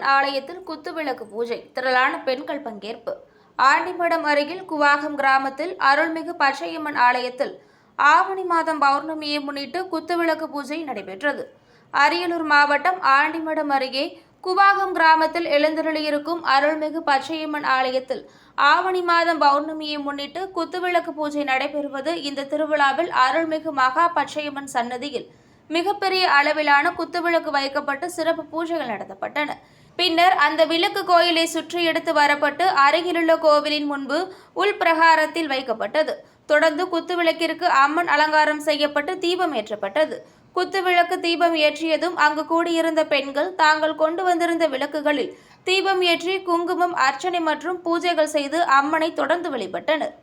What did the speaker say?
பச்சையம்மன் ஆலயத்தில் குத்துவிளக்கு பூஜை, திரளான பெண்கள் பங்கேற்பு. ஆண்டிமடம் அருகில் குவாகம் கிராமத்தில் அருள்மிகு பச்சையம்மன் ஆலயத்தில் ஆவணி மாதம் பௌர்ணமியை முன்னிட்டு குத்துவிளக்கு பூஜை நடைபெற்றது. அரியலூர் மாவட்டம் ஆண்டிமடம் அருகே குவாகம் கிராமத்தில் எழுந்தருளியிருக்கும் அருள்மிகு பச்சையம்மன் ஆலயத்தில் ஆவணி மாதம் பௌர்ணமியை முன்னிட்டு குத்துவிளக்கு பூஜை நடைபெறுவது. இந்த திருவிழாவில் அருள்மிகு மகா பச்சையம்மன் சன்னதியில் மிகப்பெரிய அளவிலான குத்துவிளக்கு வைக்கப்பட்டு சிறப்பு பூஜைகள் நடத்தப்பட்டன. பின்னர் அந்த விளக்கு கோயிலை சுற்றி எடுத்து வரப்பட்டு அருகிலுள்ள கோவிலின் முன்பு உள்பிரகாரத்தில் வைக்கப்பட்டது. தொடர்ந்து குத்துவிளக்கிற்கு அம்மன் அலங்காரம் செய்யப்பட்டு தீபம் ஏற்றப்பட்டது. குத்துவிளக்கு தீபம் ஏற்றியதும் அங்கு கூடியிருந்த பெண்கள் தாங்கள் கொண்டு வந்திருந்த விளக்குகளில் தீபம் ஏற்றி குங்குமம், அர்ச்சனை மற்றும் பூஜைகள் செய்து அம்மனை தொடர்ந்து வழிபட்டனர்.